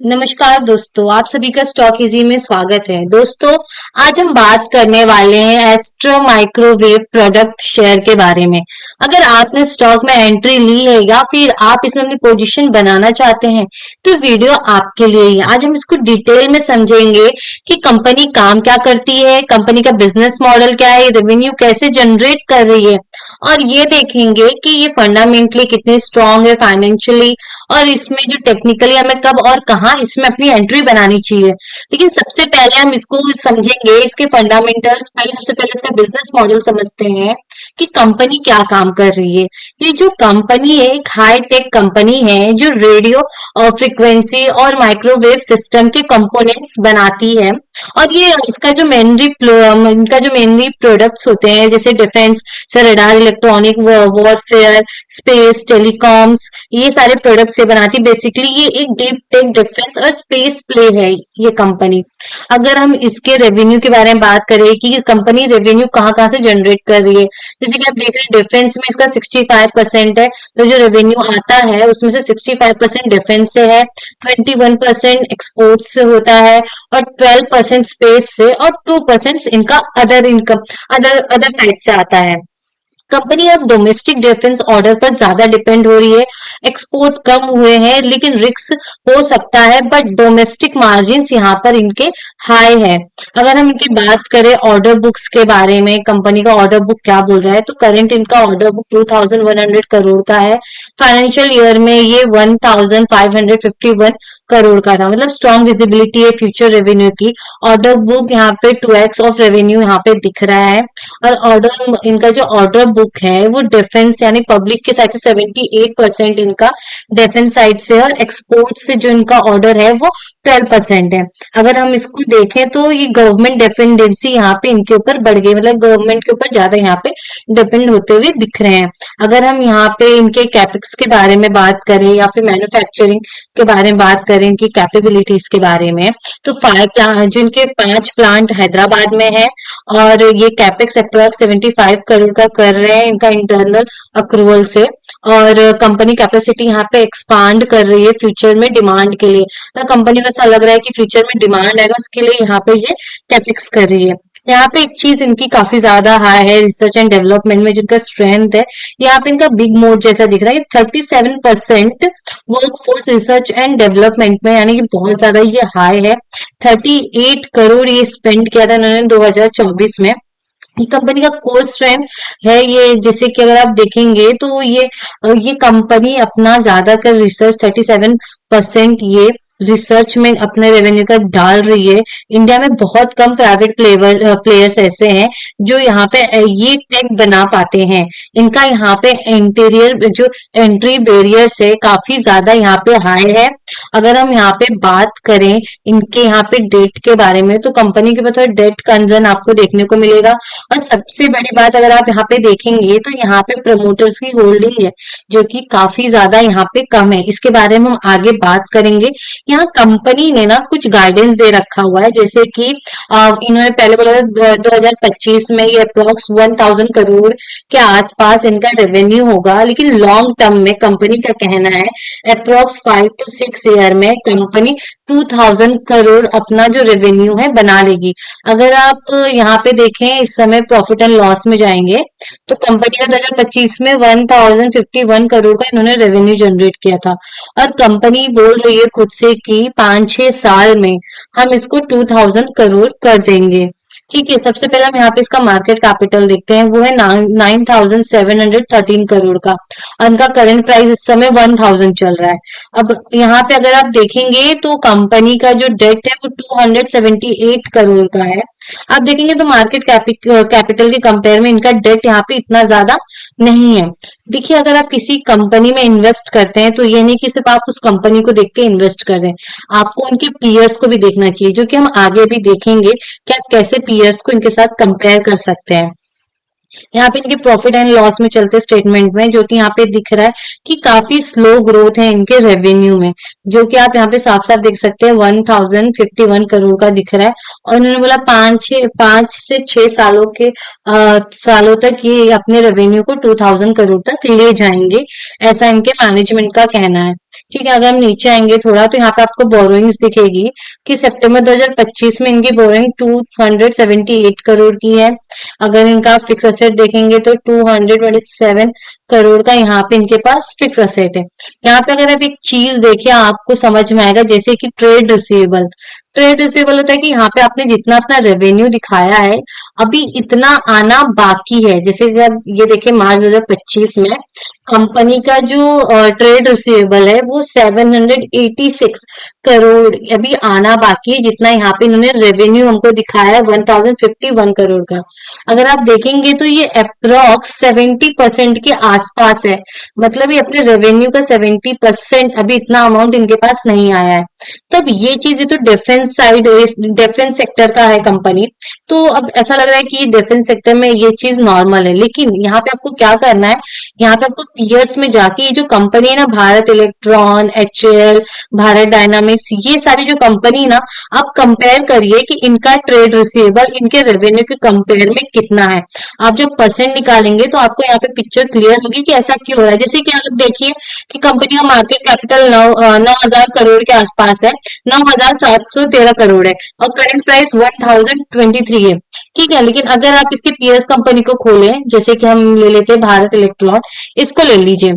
नमस्कार दोस्तों, आप सभी का स्टॉक इजी में स्वागत है। दोस्तों, आज हम बात करने वाले हैं एस्ट्रो माइक्रोवेव प्रोडक्ट शेयर के बारे में। अगर आपने स्टॉक में एंट्री ली है या फिर आप इसमें अपनी पोजीशन बनाना चाहते हैं, तो वीडियो आपके लिए ही है। आज हम इसको डिटेल में समझेंगे कि कंपनी काम क्या करती है, कंपनी का बिजनेस मॉडल क्या है, रेवेन्यू कैसे जनरेट कर रही है, और ये देखेंगे कि ये फंडामेंटली कितनी स्ट्रांग है फाइनेंशियली, और इसमें जो टेक्निकली हमें कब और कहाँ इसमें अपनी एंट्री बनानी चाहिए। लेकिन सबसे पहले हम इसको समझेंगे, इसके फंडामेंटल्स। पहले सबसे पहले इसका बिजनेस मॉडल समझते हैं कि कंपनी क्या काम कर रही है। ये जो कंपनी है एक हाई टेक कंपनी है जो रेडियो और फ्रीक्वेंसी और माइक्रोवेव सिस्टम के कंपोनेंट्स बनाती है। और ये इनका जो मेनली प्रोडक्ट्स होते हैं जैसे डिफेंस से radar, electronic warfare, space, telecoms, ये सारे प्रोडक्ट्स से बनाती। बेसिकली ये एक डीप टेक डिफेंस और स्पेस प्ले है ये कंपनी। अगर हम इसके रेवेन्यू के बारे में बात करें कि कंपनी रेवेन्यू कहाँ कहाँ से जनरेट कर रही है, जैसे कि आप देख रहे हैं डिफेंस में इसका 65% है। तो जो रेवेन्यू आता है उसमें से 65% डिफेंस से है, 21% एक्सपोर्ट से होता है, और 12% स्पेस से, और 2% इनका other income, other other side से आता है। कंपनी अब डोमेस्टिक डिफेंस ऑर्डर पर ज्यादा डिपेंड हो रही है। एक्सपोर्ट कम हुए हैं लेकिन रिस्क हो सकता है, बट डोमेस्टिक मार्जिन यहाँ पर इनके हाई है। अगर हम इनकी बात करें ऑर्डर बुक्स के बारे में, कंपनी का ऑर्डर बुक क्या बोल रहा है, तो करंट इनका ऑर्डर बुक 2100 करोड़ का है। फाइनेंशियल ईयर में ये 1551 करोड़ का था। मतलब स्ट्रॉन्ग विजिबिलिटी है फ्यूचर रेवेन्यू की। ऑर्डर बुक यहाँ पे 2x ऑफ रेवेन्यू यहाँ पे दिख रहा है। और इनका जो ऑर्डर बुक है वो डिफेंस यानी पब्लिक के साइड से 78% इनका डिफेंस साइड से, और एक्सपोर्ट से जो इनका ऑर्डर है वो 12% है। अगर हम इसको देखें तो ये गवर्नमेंट डिपेंडेंसी यहाँ पे इनके ऊपर बढ़ गई, मतलब गवर्नमेंट के ऊपर ज्यादा यहाँ पे डिपेंड होते हुए दिख रहे हैं। अगर हम यहाँ पे इनके कैपेक्स के बारे में बात करें या फिर मैन्युफैक्चरिंग के बारे में बात करें, इनकी कैपेबिलिटीज के बारे में, तो जो इनके 5 प्लांट हैदराबाद में है, और ये कैपेक्स अप्रॉक्स 75 करोड़ का कर रहे हैं इनका इंटरनल अक्रूवल से। और कंपनी कैपेसिटी यहाँ पे एक्सपांड कर रही है फ्यूचर में डिमांड के लिए। तो कंपनी को ऐसा लग रहा है कि फ्यूचर में डिमांड आएगा, उसके लिए यहाँ पे ये कैपेक्स कर रही है। यहाँ पे एक चीज इनकी काफी ज्यादा हाई है रिसर्च एंड डेवलपमेंट में, जिनका स्ट्रेंथ है यहाँ पे इनका बिग मोड जैसा दिख रहा है। 37% work force research and development में, यानी कि बहुत ज्यादा ये हाई है। 38 करोड़ ये स्पेंड किया था इन्होंने 2024 में। ये कंपनी का कोर स्ट्रेंथ है ये, जैसे कि अगर आप देखेंगे तो ये कंपनी अपना ज्यादातर रिसर्च 37% ये रिसर्च में अपने रेवेन्यू का डाल रही है। इंडिया में बहुत कम प्राइवेट प्लेयर्स ऐसे हैं जो यहाँ पे ये टेक बना पाते हैं। इनका यहाँ पे इंटीरियर जो एंट्री बैरियर्स है काफी ज्यादा यहाँ पे हाई है। अगर हम यहाँ पे बात करें इनके यहाँ पे डेट के बारे में, तो कंपनी के पास डेट कंसर्न आपको देखने को मिलेगा। और सबसे बड़ी बात अगर आप यहाँ पे देखेंगे तो यहाँ पे प्रमोटर्स की होल्डिंग है जो कि काफी ज्यादा यहाँ पे कम है। इसके बारे में हम आगे बात करेंगे। यहाँ कंपनी ने ना कुछ गाइडेंस दे रखा हुआ है, जैसे कि इन्होंने पहले बोला था 2025 में ये अप्रोक्स 1000 करोड़ के आसपास इनका रेवेन्यू होगा, लेकिन लॉन्ग टर्म में कंपनी का कहना है अप्रोक्स 5 to 6 ईयर में कंपनी 2000 करोड़ अपना जो रेवेन्यू है बना लेगी। अगर आप यहाँ पे देखें इस समय प्रॉफिट एंड लॉस में जाएंगे तो कंपनी का 2025 में 1051 करोड़ का इन्होंने रेवेन्यू जनरेट किया था। और कंपनी बोल रही है खुद से कि 5-6 साल में हम इसको 2000 करोड़ कर देंगे। ठीक है, सबसे पहले हम यहाँ पे इसका मार्केट कैपिटल देखते हैं, वो है 9713 करोड़ का। और इनका करंट प्राइस इस समय 1000 चल रहा है। अब यहाँ पे अगर आप देखेंगे तो कंपनी का जो डेट है वो 278 करोड़ का है। आप देखेंगे तो मार्केट कैपिटल के कंपेयर में इनका डेट यहाँ पे इतना ज्यादा नहीं है। देखिए, अगर आप किसी कंपनी में इन्वेस्ट करते हैं तो ये नहीं कि सिर्फ आप उस कंपनी को देख के इन्वेस्ट कर रहे हैं, आपको उनके पीयर्स को भी देखना चाहिए, जो कि हम आगे भी देखेंगे कि आप कैसे पीयर्स को इनके साथ कंपेयर कर सकते हैं। यहाँ पे इनके प्रॉफिट एंड लॉस में चलते स्टेटमेंट में, जो कि यहाँ पे दिख रहा है कि काफी स्लो ग्रोथ है इनके रेवेन्यू में, जो कि आप यहाँ पे साफ साफ देख सकते हैं 1051 करोड़ का दिख रहा है। और इन्होंने बोला 5 से 6 सालों के सालों तक ये अपने रेवेन्यू को 2000 करोड़ तक ले जाएंगे, ऐसा इनके मैनेजमेंट का कहना है। ठीक है, अगर हम नीचे आएंगे थोड़ा तो यहाँ पे आपको बोरोइंग्स दिखेगी कि सितंबर 2025 में इनकी बोरोइंग 278 करोड़ की है। अगर इनका फिक्स असेट देखेंगे तो 227 करोड़ का यहाँ पे इनके पास फिक्स असेट है। यहाँ पे अगर आप एक चीज देखिए आपको समझ में आएगा, जैसे कि ट्रेड रिसीवेबल। ट्रेड रिसीवेबल होता है कि यहाँ पे आपने जितना अपना रेवेन्यू दिखाया है अभी इतना आना बाकी है। जैसे कि आप ये देखिए मार्च 2025 में कंपनी का जो ट्रेड रिसीवेबल है वो 786 करोड़ अभी आना बाकी है, जितना यहाँ पे इन्होंने रेवेन्यू हमको दिखाया है 1051 करोड़ का। अगर आप देखेंगे तो ये अप्रोक्स 70% के आसपास है, मतलब ये अपने रेवेन्यू का 70% अभी इतना अमाउंट इनके पास नहीं आया है। तब ये चीज, ये तो डिफेंस साइड, डिफेंस सेक्टर का है कंपनी, तो अब ऐसा लग रहा है कि ये डिफेंस सेक्टर में ये चीज नॉर्मल है। लेकिन यहाँ पे आपको क्या करना है, यहाँ पे आपको पीयर्स में जाके ये जो कंपनी है ना, Bharat electron, HAL, Bharat dynamics, ये सारी जो कंपनी ना, आप कंपेयर करिए कि इनका ट्रेड रिसीवेबल इनके रेवेन्यू के कंपेयर में कितना है। आप जब परसेंट निकालेंगे तो आपको यहाँ पे पिक्चर क्लियर होगी कि ऐसा क्यों हो रहा है। जैसे कि आप देखिए कि कंपनी का मार्केट कैपिटल 9,000 करोड़ के आसपास है, 9,713 करोड़ है, और करंट प्राइस 1023 है। ठीक है, लेकिन अगर आप इसके पीएस कंपनी को खोलें, जैसे कि हम ले लेते हैं भारत इलेक्ट्रॉन, इसको ले लीजिए,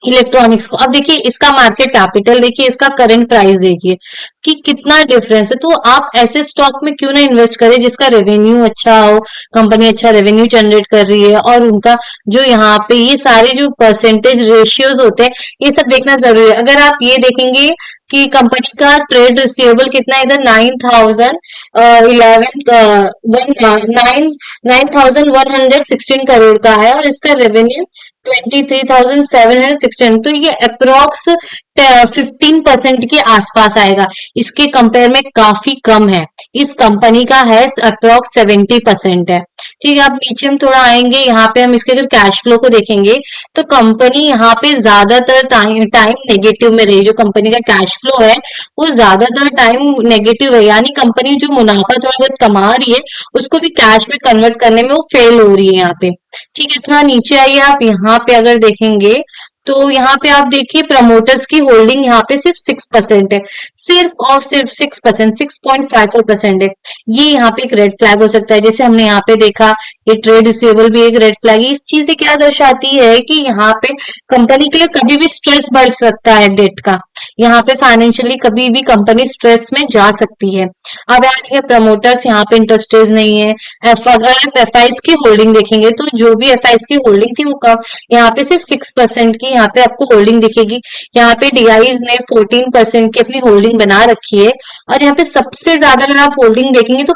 इलेक्ट्रॉनिक्स को, अब देखिए इसका मार्केट कैपिटल देखिए, इसका करंट प्राइस देखिए कि कितना डिफरेंस है। तो आप ऐसे स्टॉक में क्यों ना इन्वेस्ट करें जिसका रेवेन्यू अच्छा हो, कंपनी अच्छा रेवेन्यू जनरेट कर रही है, और उनका जो यहाँ पे ये सारे जो परसेंटेज रेशियोज होते हैं ये सब देखना जरूरी है। अगर आप ये देखेंगे कि कंपनी का ट्रेड रिसीवेबल कितना है, इधर 9,116 करोड़ का है, और इसका रेवेन्यू 23,716, तो ये अप्रोक्स 15% के आसपास आएगा। इसके कंपेयर में काफी कम है, इस कंपनी का है अप्रोक्स 70% है। ठीक है, अब नीचे हम थोड़ा आएंगे, यहाँ पे हम इसके अगर कैश फ्लो को देखेंगे तो कंपनी यहाँ पे ज्यादातर टाइम नेगेटिव में रही। जो कंपनी का कैश फ्लो है वो ज्यादातर टाइम नेगेटिव है, यानी कंपनी जो मुनाफा थोड़ा बहुत कमा रही है उसको भी कैश में कन्वर्ट करने में वो फेल हो रही है यहाँ पे। ठीक है, थोड़ा नीचे आइए, आप यहाँ पे अगर देखेंगे तो यहाँ पे आप देखिए प्रमोटर्स की होल्डिंग यहाँ पे सिर्फ 6% है, सिर्फ और सिर्फ 6%, 6.54% है। ये यहाँ पे एक रेड फ्लैग हो सकता है, जैसे हमने यहाँ पे देखा ये ट्रेड रिसीवेबल भी एक रेड फ्लैग है। इस चीज से क्या दर्शाती है कि यहाँ पे कंपनी के लिए कभी भी स्ट्रेस बढ़ सकता है डेट का, यहाँ पे फाइनेंशियली कभी भी कंपनी स्ट्रेस में जा सकती है। अब यहाँ देखिए प्रमोटर्स यहाँ पे इंटरेस्टेड नहीं है। अगर आप एफआईज की होल्डिंग देखेंगे तो जो भी एफआईज की होल्डिंग थी वो कम, यहाँ पे सिर्फ 6% की यहाँ पे आपको होल्डिंग दिखेगी। यहाँ पे डीआईज ने 14% की अपनी होल्डिंग बना रखी है, और यहाँ पे सबसे ज्यादा अगर आप होल्डिंग देखेंगे तो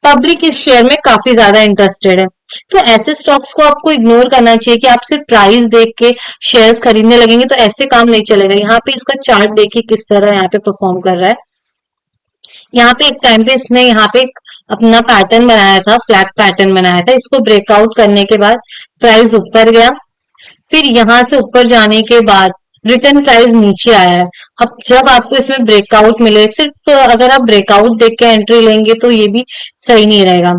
पब्लिक इस शेयर में काफी ज्यादा इंटरेस्टेड है। तो ऐसे स्टॉक्स को आपको इग्नोर करना चाहिए कि आप सिर्फ प्राइस देख के शेयर्स खरीदने लगेंगे तो ऐसे काम नहीं चलेगा। यहाँ पे इसका चार्ट देखिए किस तरह यहाँ पे परफॉर्म कर रहा है। यहाँ पे एक टाइम पे इसने यहाँ पे अपना पैटर्न बनाया था, फ्लैग पैटर्न बनाया था, इसको ब्रेकआउट करने के बाद प्राइस ऊपर गया, फिर यहाँ से ऊपर जाने के बाद रिटर्न प्राइस नीचे आया है। अब जब आपको इसमें ब्रेकआउट मिले, सिर्फ अगर आप ब्रेकआउट देख के एंट्री लेंगे तो ये भी सही नहीं रहेगा,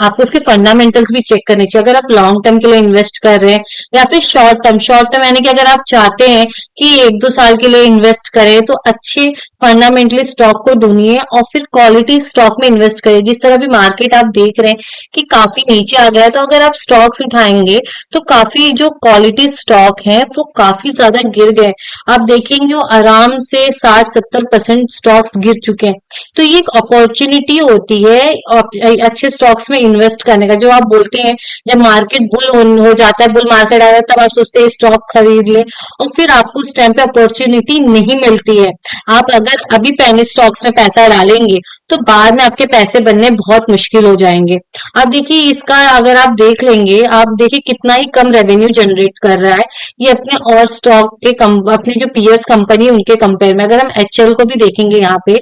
आपको उसके फंडामेंटल्स भी चेक करने चाहिए। अगर आप लॉन्ग टर्म के लिए इन्वेस्ट कर रहे हैं या फिर शॉर्ट टर्म यानी कि अगर आप चाहते हैं कि 1-2 साल के लिए इन्वेस्ट करें तो अच्छे फंडामेंटली स्टॉक को ढूंढिए और फिर क्वालिटी स्टॉक में इन्वेस्ट करिए। जिस तरह भी मार्केट आप देख रहे हैं कि काफी नीचे आ गया है, तो अगर आप स्टॉक्स उठाएंगे तो काफी जो क्वालिटी स्टॉक है वो काफी ज्यादा गिर गए। आप देखेंगे वो आराम से 60-70% स्टॉक्स गिर चुके हैं। तो ये एक अपॉर्चुनिटी होती है अच्छे स्टॉक्स में इन्वेस्ट करने का। जो आप बोलते हैं जब मार्केट हो जाता है, बुल मार्केट आ जाता है, तब आप सोचते हैं स्टॉक खरीद ले, और फिर आपको उस टाइम पे अपॉर्चुनिटी नहीं मिलती है। आप अगर अभी पेनी स्टॉक्स में पैसा डालेंगे तो बाद में आपके पैसे बनने बहुत मुश्किल हो जाएंगे। अब देखिए इसका अगर आप देख लेंगे, आप देखिए कितना ही कम रेवेन्यू जनरेट कर रहा है ये अपने और स्टॉक के अपने जो पीएस कंपनी उनके कंपेयर में। अगर हम एचएल को भी देखेंगे यहाँ पे,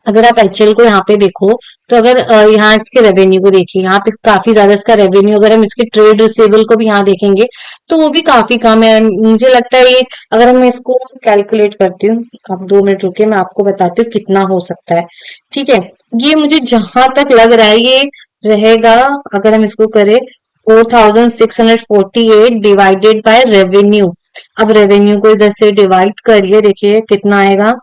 अगर आप एचएल को यहाँ पे देखो तो अगर यहाँ इसके रेवेन्यू को देखिए, यहाँ पे काफी ज्यादा इसका रेवेन्यू, अगर हम इसके ट्रेड रिसीवेबल को भी यहाँ देखेंगे तो वो भी काफी कम है। मुझे लगता है ये, अगर मैं इसको कैलकुलेट करती हूँ, आप 2 मिनट रुकिए, मैं आपको बताती हूँ कितना हो सकता है। ठीक है, ये मुझे जहां तक लग रहा है ये रहेगा, अगर हम इसको करें 4,648 डिवाइडेड बाय रेवेन्यू, अब रेवेन्यू को इधर से डिवाइड करिए, देखिए कितना आएगा।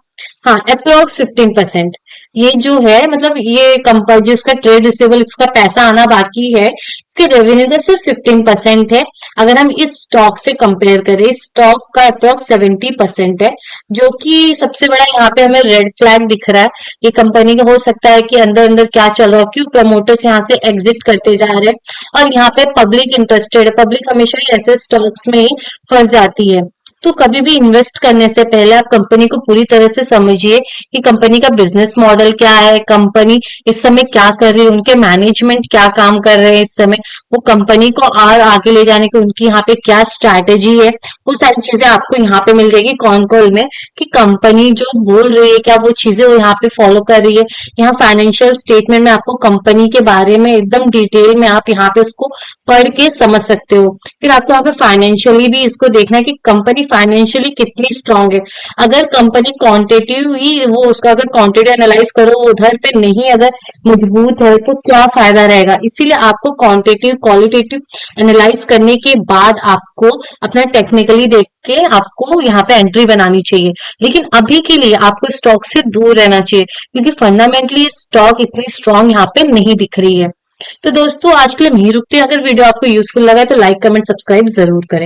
हाँ, अप्रोक्स 15%। ये जो है मतलब ये कंपनी जिसका ट्रेड रिसीवेबल इसका पैसा आना बाकी है, इसके रेवेन्यू का सिर्फ 15% है। अगर हम इस स्टॉक से कंपेयर करें, स्टॉक का अप्रोक्स 70% है, जो कि सबसे बड़ा यहाँ पे हमें रेड फ्लैग दिख रहा है। ये कंपनी का हो सकता है कि अंदर अंदर क्या चल रहा हो, क्यों प्रमोटर्स यहाँ से एग्जिट करते जा रहे हैं, और यहाँ पे पब्लिक इंटरेस्टेड है। पब्लिक हमेशा ही ऐसे स्टॉक्स में ही फंस जाती है। तो कभी भी इन्वेस्ट करने से पहले आप कंपनी को पूरी तरह से समझिए कि कंपनी का बिजनेस मॉडल क्या है, कंपनी इस समय क्या कर रही है, उनके मैनेजमेंट क्या काम कर रहे हैं इस समय, वो कंपनी को और आगे ले जाने की उनकी यहाँ पे क्या स्ट्रैटेजी है, वो सारी चीजें आपको यहाँ पे मिल जाएगी कॉन कॉल में, कि कंपनी जो बोल रही है क्या वो चीजें वो यहाँ पे फॉलो कर रही है। यहाँ फाइनेंशियल स्टेटमेंट में आपको कंपनी के बारे में एकदम डिटेल में आप यहाँ पे उसको पढ़ के समझ सकते हो। फिर आपको यहाँ पे फाइनेंशियली भी इसको देखना है कि कंपनी फाइनेंशियली कितनी स्ट्रांग है। अगर कंपनी क्वांटिटेटिव ही वो उसका अगर क्वांटिटी एनालाइज करो वो उधर पे नहीं अगर मजबूत है तो क्या फायदा रहेगा। इसीलिए आपको क्वांटिटेटिव क्वालिटेटिव एनालाइज करने के बाद आपको अपना टेक्निकली देख के आपको यहाँ पे एंट्री बनानी चाहिए। लेकिन अभी के लिए आपको स्टॉक से दूर रहना चाहिए, क्योंकि फंडामेंटली स्टॉक इतनी स्ट्रांग यहाँ पे नहीं दिख रही है। तो दोस्तों आज के लिए हम यहीं रुकते हैं। अगर वीडियो आपको यूजफुल लगा है तो लाइक कमेंट सब्सक्राइब जरूर करें।